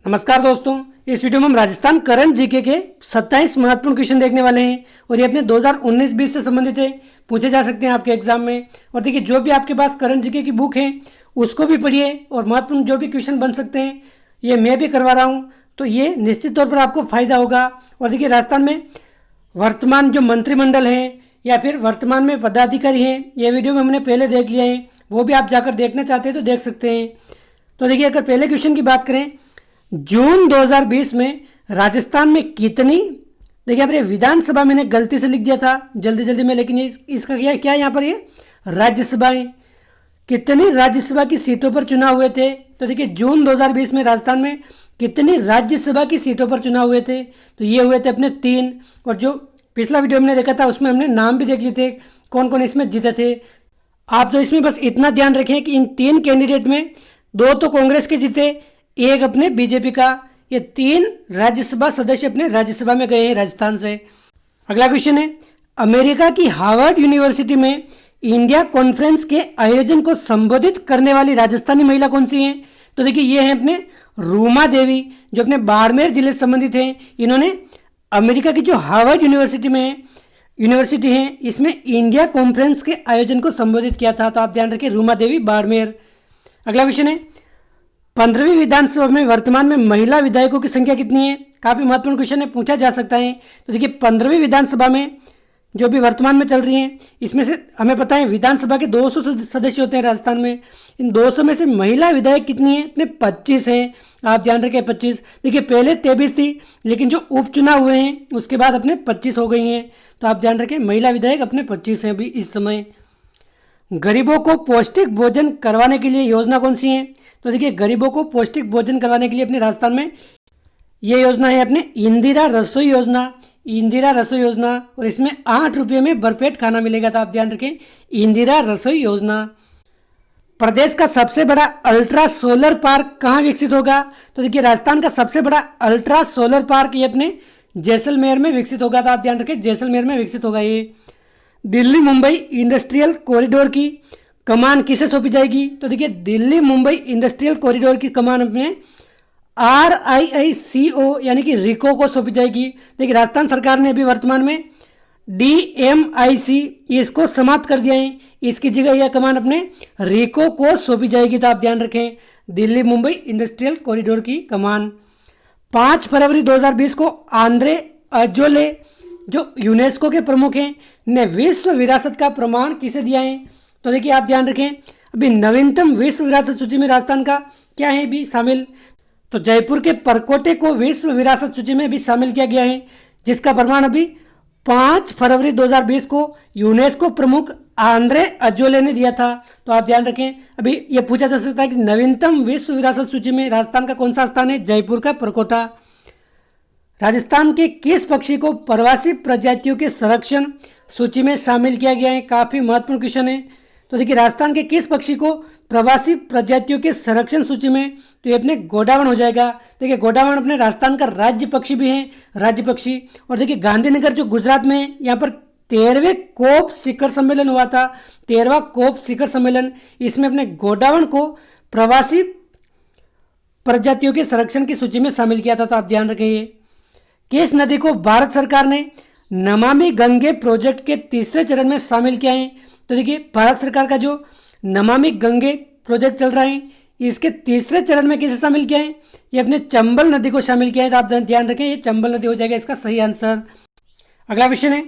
नमस्कार दोस्तों, इस वीडियो में हम राजस्थान करंट जीके के 27 महत्वपूर्ण क्वेश्चन देखने वाले हैं और ये अपने 2019-20 से संबंधित है, पूछे जा सकते हैं आपके एग्जाम में। और देखिए, जो भी आपके पास करंट जीके की बुक है उसको भी पढ़िए और महत्वपूर्ण जो भी क्वेश्चन बन सकते हैं ये मैं भी करवा रहा हूँ, तो ये निश्चित तौर पर आपको फायदा होगा। और देखिए, राजस्थान में वर्तमान जो मंत्रिमंडल है या फिर वर्तमान में पदाधिकारी हैं, ये वीडियो में हमने पहले देख लिया है, वो भी आप जाकर देखना चाहते हैं तो देख सकते हैं। तो देखिए, अगर पहले क्वेश्चन की बात करें, जून 2020 में राजस्थान में कितनी, देखिए यहाँ पर विधानसभा मैंने गलती से लिख दिया था जल्दी जल्दी में, लेकिन ये इसका क्या यहाँ पर ये राज्यसभाएं, कितनी राज्यसभा की सीटों पर चुनाव हुए थे। तो देखिए, जून 2020 में राजस्थान में कितनी राज्यसभा की सीटों पर चुनाव हुए थे, तो ये हुए थे अपने 3। और जो पिछला वीडियो हमने देखा था उसमें हमने नाम भी देख लिए थे कौन कौन इसमें जीते थे। आप तो इसमें बस इतना ध्यान रखें कि इन 3 कैंडिडेट में 2 तो कांग्रेस के जीते, एक अपने बीजेपी का। ये 3 राज्यसभा सदस्य अपने राज्यसभा में गए हैं राजस्थान से। अगला क्वेश्चन है, अमेरिका की हार्वर्ड यूनिवर्सिटी में इंडिया कॉन्फ्रेंस के आयोजन को संबोधित करने वाली राजस्थानी महिला कौन सी हैं। तो देखिए, ये है अपने रूमा देवी, जो अपने बाड़मेर जिले से संबंधित हैं। इन्होंने अमेरिका की जो हार्वर्ड यूनिवर्सिटी है इसमें इंडिया कॉन्फ्रेंस के आयोजन को संबोधित किया था। तो आप ध्यान रखिए, रूमा देवी, बाड़मेर। अगला क्वेश्चन है, 15वीं विधानसभा में वर्तमान में महिला विधायकों की संख्या कितनी है। काफी महत्वपूर्ण क्वेश्चन है, पूछा जा सकता है। तो देखिए, 15वीं विधानसभा में जो भी वर्तमान में चल रही हैं, इसमें से हमें पता है विधानसभा के 200 सदस्य होते हैं राजस्थान में। इन 200 में से महिला विधायक कितनी है, अपने 25 हैं। आप ध्यान रखें, 25। देखिए, पहले 23 थी, लेकिन जो उपचुनाव हुए हैं उसके बाद अपने 25 हो गई हैं। तो आप ध्यान रखें, महिला विधायक अपने 25 हैं अभी इस समय। गरीबों को पौष्टिक भोजन करवाने के लिए योजना कौन सी है। तो देखिए, गरीबों को पौष्टिक भोजन करवाने के लिए अपने राजस्थान में ये योजना है अपने इंदिरा रसोई योजना, इंदिरा रसोई योजना। और इसमें 8 रुपये में भरपेट खाना मिलेगा। तो आप ध्यान रखें, इंदिरा रसोई योजना। प्रदेश का सबसे बड़ा अल्ट्रा सोलर पार्क कहाँ विकसित होगा। तो देखिए, राजस्थान का सबसे बड़ा अल्ट्रा सोलर पार्क ये अपने जैसलमेर में विकसित होगा। तो आप ध्यान रखें, जैसलमेर में विकसित होगा ये। दिल्ली मुंबई इंडस्ट्रियल कॉरिडोर की कमान किसे सौंपी जाएगी। तो देखिए, दिल्ली मुंबई इंडस्ट्रियल कॉरिडोर की कमान में RIICO यानी कि रिको को सौंपी जाएगी। देखिए, राजस्थान सरकार ने अभी वर्तमान में DMIC इसको समाप्त कर दिया है, इसकी जगह यह कमान अपने रिको को सौंपी जाएगी। तो आप ध्यान रखें, दिल्ली मुंबई इंडस्ट्रियल कॉरिडोर की कमान। 5 फरवरी 2020 को आंद्रे अजोले, जो यूनेस्को के प्रमुख हैं, ने विश्व विरासत का प्रमाण किसे दिया है। तो देखिए, आप ध्यान रखें, अभी नवीनतम विश्व विरासत सूची में राजस्थान का क्या है भी शामिल। तो जयपुर के परकोटे को विश्व विरासत सूची में भी शामिल किया गया है, जिसका प्रमाण अभी 5 फरवरी 2020 को यूनेस्को प्रमुख आंद्रे अजोले ने दिया था। तो आप ध्यान रखें, अभी यह पूछा जा सकता है कि नवीनतम विश्व विरासत सूची में राजस्थान का कौन सा स्थान है। जयपुर का परकोटा। राजस्थान के किस पक्षी को प्रवासी प्रजातियों के संरक्षण सूची में शामिल किया गया है। काफी महत्वपूर्ण क्वेश्चन है। तो देखिए, राजस्थान के किस पक्षी को प्रवासी प्रजातियों के संरक्षण सूची में, तो ये अपने गोडावण हो जाएगा। देखिए, गोडावण अपने राजस्थान का राज्य पक्षी भी है, राज्य पक्षी। और देखिए, गांधीनगर जो गुजरात में है, यहाँ पर 13वें कोप शिखर सम्मेलन हुआ था, 13वां कोप शिखर सम्मेलन। इसमें अपने गोडावण को प्रवासी प्रजातियों के संरक्षण की सूची में शामिल किया था। तो आप ध्यान रखें, किस नदी को भारत सरकार ने नमामि गंगे प्रोजेक्ट के 3रे चरण में शामिल किया है। तो देखिए, भारत सरकार का जो नमामि गंगे प्रोजेक्ट चल रहा है, इसके 3रे चरण में किसे शामिल किया है, ये अपने चंबल नदी को शामिल किया है। तो आप ध्यान रखें, ये चंबल नदी हो जाएगा इसका सही आंसर। अगला क्वेश्चन है,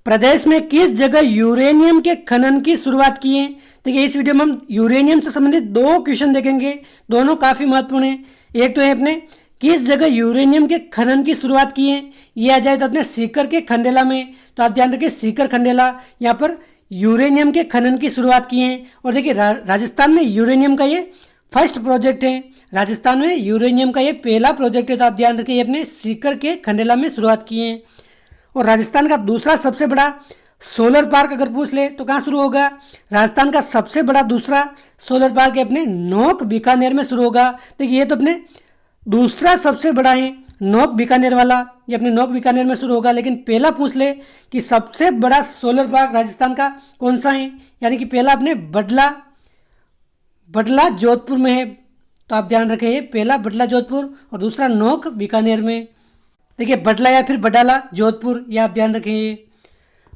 प्रदेश में किस जगह यूरेनियम के खनन की शुरुआत की है। देखिए, इस वीडियो में हम यूरेनियम से संबंधित 2 क्वेश्चन देखेंगे, दोनों काफी महत्वपूर्ण है। एक तो है अपने किस जगह यूरेनियम के खनन की शुरुआत की है, ये आ जाए तो अपने सीकर के खंडेला में। तो आप ध्यान रखिए, सीकर खंडेला, यहाँ पर यूरेनियम के खनन की शुरुआत की है। और देखिए, राजस्थान में यूरेनियम का ये फर्स्ट प्रोजेक्ट है, राजस्थान में यूरेनियम का ये पहला प्रोजेक्ट है। तो आप ध्यान रखिए, अपने सीकर के खंडेला में शुरुआत की है। और राजस्थान का दूसरा सबसे बड़ा सोलर पार्क अगर पूछ ले तो कहाँ शुरू होगा। राजस्थान का सबसे बड़ा दूसरा सोलर पार्क है अपने नोक बीकानेर में शुरू होगा। देखिए, ये तो अपने दूसरा सबसे बड़ा है नोक बीकानेर वाला, ये अपने नोक बीकानेर में शुरू होगा। लेकिन पहला पूछ ले कि सबसे बड़ा सोलर पार्क राजस्थान का कौन सा है, यानी कि पहला अपने बडला जोधपुर में है, तो आप ध्यान रखें, पहला बटला जोधपुर और दूसरा नोक बीकानेर में। देखिए बटला या फिर बडाला जोधपुर, ये आप ध्यान रखें।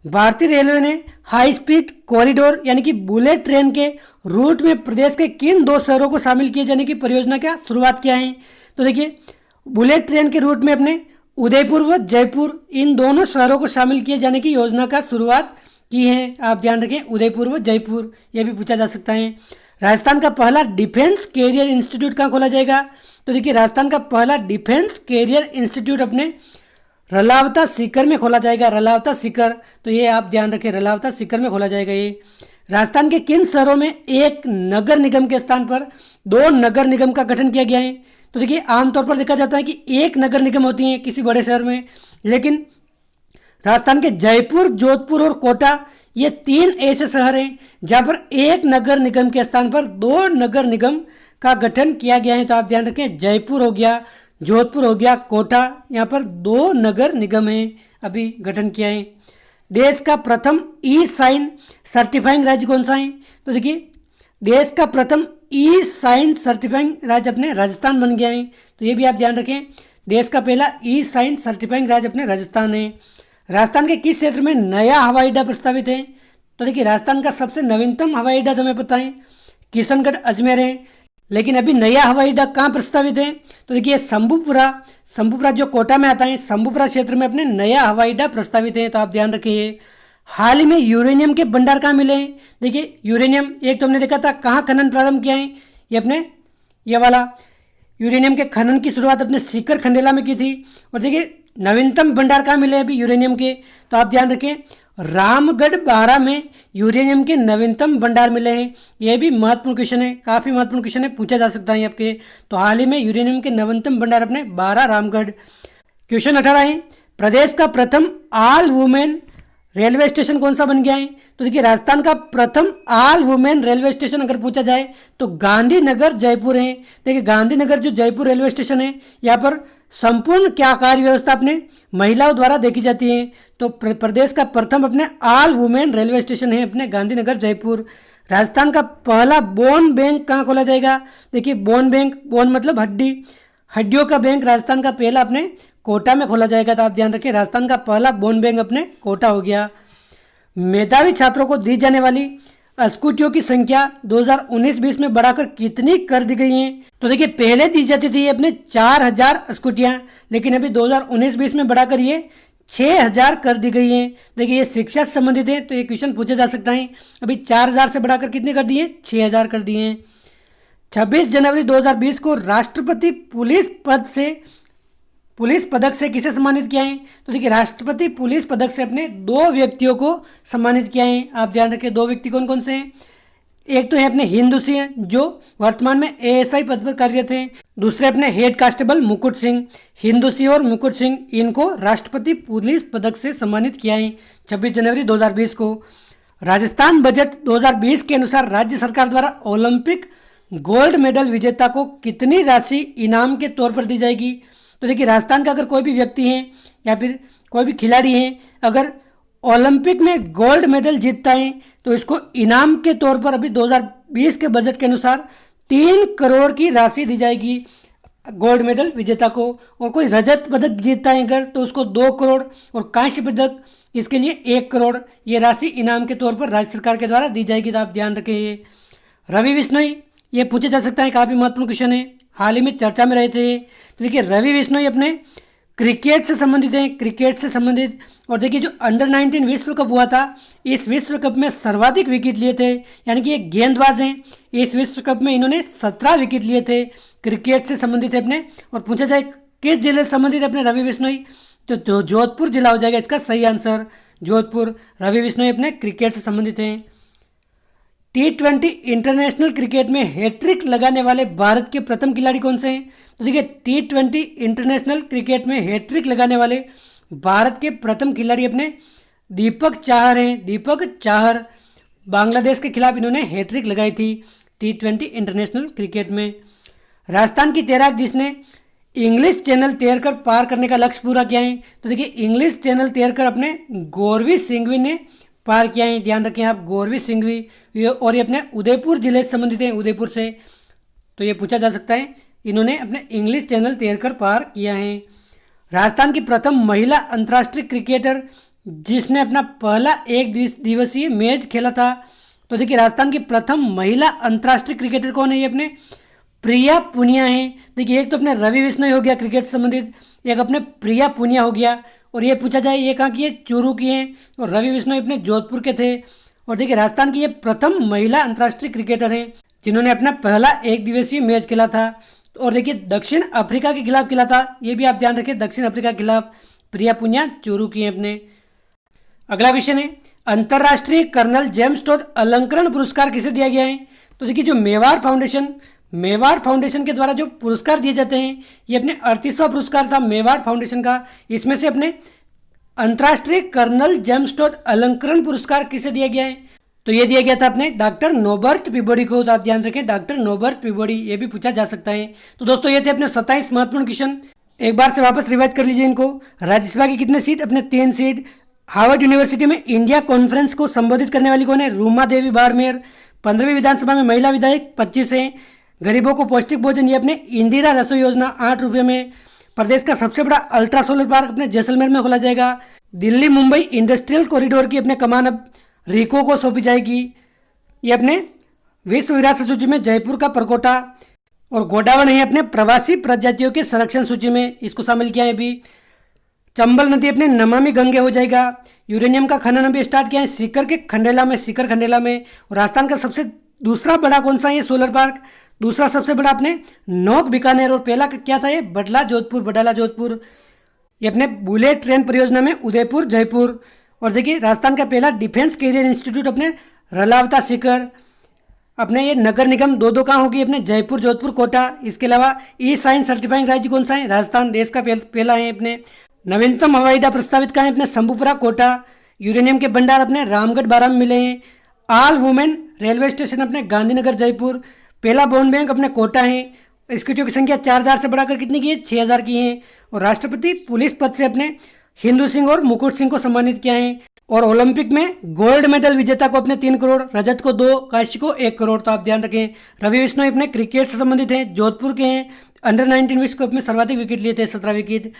भारतीय रेलवे ने हाई स्पीड कॉरिडोर यानी कि बुलेट ट्रेन के रूट में प्रदेश के किन 2 शहरों को शामिल किए जाने की परियोजना का शुरुआत किया है? तो देखिए बुलेट ट्रेन के रूट में अपने उदयपुर व जयपुर, इन दोनों शहरों को शामिल किए जाने की योजना का शुरुआत की है। आप ध्यान रखें, उदयपुर व जयपुर, यह भी पूछा जा सकता है। राजस्थान का पहला डिफेंस कैरियर इंस्टीट्यूट कहाँ खोला जाएगा? तो देखिए राजस्थान का पहला डिफेंस कैरियर इंस्टीट्यूट अपने रलावता सीकर में खोला जाएगा। रलावता सीकर, तो ये आप ध्यान रखें, रलावता सीकर में खोला जाएगा ये। राजस्थान के किन शहरों में एक नगर निगम के स्थान पर 2 नगर निगम का गठन किया गया है? तो देखिए आमतौर पर देखा जाता है कि एक नगर निगम होती है किसी बड़े शहर में, लेकिन राजस्थान के जयपुर, जोधपुर और कोटा, ये 3 ऐसे शहर हैं जहाँ पर एक नगर निगम के स्थान पर 2 नगर निगम का गठन किया गया है। तो आप ध्यान रखें, जयपुर हो गया, जोधपुर हो गया, कोटा, यहाँ पर 2 नगर निगम हैं अभी गठन किया है। देश का प्रथम ई साइन सर्टिफाइंग राज्य कौन सा है? तो देखिए देश का प्रथम ई साइन सर्टिफाइंग राज्य अपने राजस्थान बन गया है। तो ये भी आप ध्यान रखें, देश का पहला ई साइन सर्टिफाइंग राज्य अपने राजस्थान है। राजस्थान के किस क्षेत्र में नया हवाई अड्डा प्रस्तावित है? तो देखिए राजस्थान का सबसे नवीनतम हवाई अड्डा, हमें पता है किशनगढ़ अजमेर है, लेकिन अभी नया हवाई अड्डा कहाँ प्रस्तावित है? तो देखिए शंभुपुरा जो कोटा में आता है, शंभुपुरा क्षेत्र में अपने नया हवाई अड्डा प्रस्तावित है। तो आप ध्यान रखिए। हाल ही में यूरेनियम के भंडार कहाँ मिले हैं? देखिए यूरेनियम, एक तो हमने देखा था कहाँ खनन प्रारंभ किया है, ये अपने ये वाला यूरेनियम के खनन की शुरुआत अपने सीकर खंडेला में की थी। और देखिए नवीनतम भंडार कहाँ मिले अभी यूरेनियम के? तो आप ध्यान रखें, रामगढ़ बारा में यूरेनियम के नवीनतम भंडार मिले हैं। यह भी महत्वपूर्ण क्वेश्चन है, काफ़ी महत्वपूर्ण क्वेश्चन है, पूछा जा सकता है आपके। तो हाल ही में यूरेनियम के नवीनतम भंडार अपने 12 रामगढ़। क्वेश्चन 18 है, प्रदेश का प्रथम ऑल वुमेन रेलवे स्टेशन कौन सा बन गया है? तो देखिए राजस्थान का प्रथम ऑल वुमेन रेलवे स्टेशन अगर पूछा जाए तो गांधीनगर जयपुर है। देखिए गांधीनगर जो जयपुर रेलवे स्टेशन है, यहाँ पर संपूर्ण क्या कार्य व्यवस्था अपने महिलाओं द्वारा देखी जाती है। तो प्रदेश का प्रथम अपने ऑल वुमेन रेलवे स्टेशन है अपने गांधीनगर जयपुर। राजस्थान का पहला बोन बैंक कहाँ खोला जाएगा? देखिए बोन बैंक, बोन मतलब हड्डी, हड्डियों का बैंक राजस्थान का पहला अपने कोटा में खोला जाएगा। तो आप ध्यान रखें, राजस्थान का पहला बोन बैंक अपने कोटा हो गया। मेधावी छात्रों को दी जाने वाली स्कूटियों की संख्या 2019-20 में बढ़ाकर कितनी कर दी गई है? तो देखिए पहले दी जाती थी अपने 4000 स्कूटियाँ, लेकिन अभी 2019-20 में बढ़ाकर ये 6000 कर दी गई है। देखिए ये शिक्षा से संबंधित है, तो ये क्वेश्चन पूछा जा सकता है। अभी 4000 से बढ़ाकर कितने कर दिए? 6000 कर दिए हैं। 26 जनवरी 2020 को राष्ट्रपति पुलिस पदक से किसे सम्मानित किया है? तो देखिए राष्ट्रपति पुलिस पदक से अपने 2 व्यक्तियों को सम्मानित किया है। आप ध्यान रखें 2 व्यक्ति कौन कौन से हैं? एक तो है अपने हिंदू सिंह जो वर्तमान में एएसआई पद पर कार्यरत हैं। दूसरे अपने हेड कांस्टेबल मुकुट सिंह। हिंदू सिंह और मुकुट सिंह, इनको राष्ट्रपति पुलिस पदक से सम्मानित किया है 26 जनवरी 2020 को। राजस्थान बजट 2020 के अनुसार राज्य सरकार द्वारा ओलंपिक गोल्ड मेडल विजेता को कितनी राशि इनाम के तौर पर दी जाएगी? तो देखिए राजस्थान का अगर कोई भी व्यक्ति है या फिर कोई भी खिलाड़ी है, अगर ओलंपिक में गोल्ड मेडल जीतता है तो इसको इनाम के तौर पर अभी 2020 के बजट के अनुसार 3 करोड़ की राशि दी जाएगी गोल्ड मेडल विजेता को। और कोई रजत पदक जीतता है अगर, तो उसको 2 करोड़, और कांस्य पदक इसके लिए 1 करोड़ ये राशि इनाम के तौर पर राज्य सरकार के द्वारा दी जाएगी। तो आप ध्यान रखें। ये रवि बिश्नोई, ये पूछा जा सकता है, काफ़ी महत्वपूर्ण क्वेश्चन है, हाल ही में चर्चा में रहे थे। तो देखिए रवि बिश्नोई अपने क्रिकेट से संबंधित हैं, क्रिकेट से संबंधित। और देखिए जो अंडर 19 विश्व कप हुआ था, इस विश्व कप में सर्वाधिक विकेट लिए थे, यानी कि एक गेंदबाज हैं, इस विश्व कप में इन्होंने 17 विकेट लिए थे, क्रिकेट से संबंधित है अपने। और पूछा जाए किस जिले से संबंधित है अपने रवि बिश्नोई, तो जोधपुर जिला हो जाएगा इसका सही आंसर, जोधपुर। रवि बिश्नोई अपने क्रिकेट से संबंधित हैं। T20 इंटरनेशनल क्रिकेट में हैट्रिक लगाने वाले भारत के प्रथम खिलाड़ी कौन से हैं? तो देखिए T20 इंटरनेशनल क्रिकेट में हैट्रिक लगाने वाले भारत के प्रथम खिलाड़ी अपने दीपक चाहर हैं। दीपक चाहर, बांग्लादेश के खिलाफ इन्होंने हैट्रिक लगाई थी T20 इंटरनेशनल क्रिकेट में। राजस्थान की तैराक जिसने इंग्लिश चैनल तैरकर पार करने का लक्ष्य पूरा किया है, तो देखिए इंग्लिश चैनल तैरकर अपने गौरवी सिंघवी ने पार किया है। ध्यान रखें आप, गौरवी सिंघवी, और ये अपने उदयपुर जिले से संबंधित हैं, उदयपुर से। तो ये पूछा जा सकता है, इन्होंने अपने इंग्लिश चैनल तैरकर पार किया है। राजस्थान की प्रथम महिला अंतर्राष्ट्रीय क्रिकेटर जिसने अपना पहला एक दिवसीय मैच खेला था, तो देखिए राजस्थान की प्रथम महिला अंतर्राष्ट्रीय क्रिकेटर कौन है, ये अपने प्रिया पुनिया है। देखिए एक तो अपने रवि बिश्नोई हो गया क्रिकेट से संबंधित, एक अपने प्रिया पुनिया हो गया। और ये पूछा जाए ये कहाँ की है, चूरू की है, और रवि बिश्नोई अपने जोधपुर के थे। और देखिए राजस्थान की ये प्रथम महिला अंतर्राष्ट्रीय क्रिकेटर हैं जिन्होंने अपना पहला एक दिवसीय मैच खेला था। और देखिए दक्षिण अफ्रीका के खिलाफ खेला था, ये भी आप ध्यान रखें, दक्षिण अफ्रीका के खिलाफ। प्रिया पुनिया चूरू की है अपने। अगला क्वेश्चन है, अंतर्राष्ट्रीय कर्नल जेम्स टोड अलंकरण पुरस्कार किसे दिया गया है। तो देखिए जो मेवाड़ फाउंडेशन के द्वारा जो पुरस्कार दिए जाते हैं, ये अपने 38वां पुरस्कार था मेवाड़ फाउंडेशन का। इसमें से अपने अंतर्राष्ट्रीय कर्नल जेम्स टोड अलंकरण पुरस्कार किसे दिया गया है, तो ये दिया गया था अपने डॉक्टर नॉबर्ट पीबोडी को। तो आप ध्यान रखें, डॉक्टर नॉबर्ट पीबोडी, ये भी पूछा जा सकता है। तो दोस्तों ये थे अपने 27 महत्वपूर्ण क्वेश्चन। एक बार से वापस रिवाइज कर लीजिए इनको। राज्यसभा की कितने सीट, अपने 3 सीट। हार्वर्ड यूनिवर्सिटी में इंडिया कॉन्फ्रेंस को संबोधित करने वाली कौन है, रूमा देवी बाड़मेर। 15वीं विधानसभा में महिला विधायक 25 है। गरीबों को पौष्टिक भोजन, ये अपने इंदिरा रसोई योजना 8 रुपये में। प्रदेश का सबसे बड़ा अल्ट्रा सोलर पार्क अपने जैसलमेर में खोला जाएगा। दिल्ली मुंबई इंडस्ट्रियल कॉरिडोर की अपने कमान अब रीको को सौंपी जाएगी। ये अपने विश्व विरासत सूची में जयपुर का परकोटा। और गोडावण है अपने प्रवासी प्रजातियों के संरक्षण सूची में, इसको शामिल किया है अभी। चंबल नदी अपने नमामि गंगे हो जाएगा। यूरेनियम का खनन अभी स्टार्ट किया है सीकर खंडेला में। और राजस्थान का सबसे दूसरा बड़ा कौन सा है, ये सोलर पार्क। दूसरा सबसे बड़ा अपने नोक बीकानेर। और पहला क्या था, ये बडाला जोधपुर। ये अपने बुलेट ट्रेन परियोजना में उदयपुर जयपुर। और देखिए राजस्थान का पहला डिफेंस कैरियर इंस्टीट्यूट अपने रलावता सीकर। अपने ये नगर निगम दो कहाँ होगी, अपने जयपुर जोधपुर कोटा। इसके अलावा ई साइंस सर्टिफाइंग राज्य कौन सा है, राजस्थान देश का पहला है अपने। नवीनतम हवाई अड्डा प्रस्तावित कहाँ है, अपने शंभुपुरा कोटा। यूरेनियम के भंडार अपने रामगढ़ बारा में मिले हैं। ऑल वुमेन रेलवे स्टेशन अपने गांधीनगर जयपुर। पहला बॉन्ड बैंक अपने कोटा है। स्कूटियों की संख्या 4000 से बढ़ाकर कितनी की है, 6000 की है। और राष्ट्रपति पुलिस पद से अपने हिंदू सिंह और मुकुट सिंह को सम्मानित किया है। और ओलंपिक में गोल्ड मेडल विजेता को अपने 3 करोड़, रजत को 2, कांस्य को 1 करोड़। तो आप ध्यान रखें। रवि बिश्नोई अपने क्रिकेट से संबंधित हैं, जोधपुर के हैं। अंडर 19 विश्व कप में सर्वाधिक विकेट लिए थे, 17 विकेट।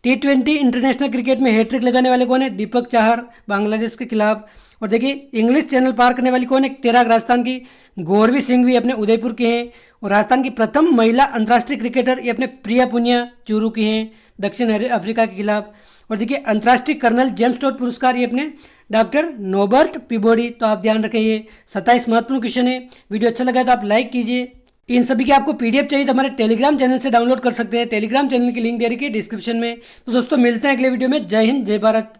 T20 इंटरनेशनल क्रिकेट में हैट्रिक लगाने वाले कौन है, दीपक चाहर, बांग्लादेश के खिलाफ। और देखिए इंग्लिश चैनल पार करने वाली कौन है, तैराक राजस्थान की गौरवी सिंह भी अपने उदयपुर के हैं। और राजस्थान की प्रथम महिला अंतर्राष्ट्रीय क्रिकेटर ये अपने प्रिया पुनिया चूरू की हैं, दक्षिण अफ्रीका के खिलाफ। और देखिए अंतर्राष्ट्रीय कर्नल जेम्स टोड पुरस्कार ये अपने डॉक्टर नॉबर्ट पीबोडी। तो आप ध्यान रखें, ये 27 महत्वपूर्ण क्वेश्चन है। वीडियो अच्छा लगा तो आप लाइक कीजिए। इन सभी की आपको पीडीएफ चाहिए तो हमारे टेलीग्राम चैनल से डाउनलोड कर सकते हैं। टेलीग्राम चैनल की लिंक दे रखी है डिस्क्रिप्शन में। तो दोस्तों मिलते हैं अगले वीडियो में। जय हिंद, जय भारत।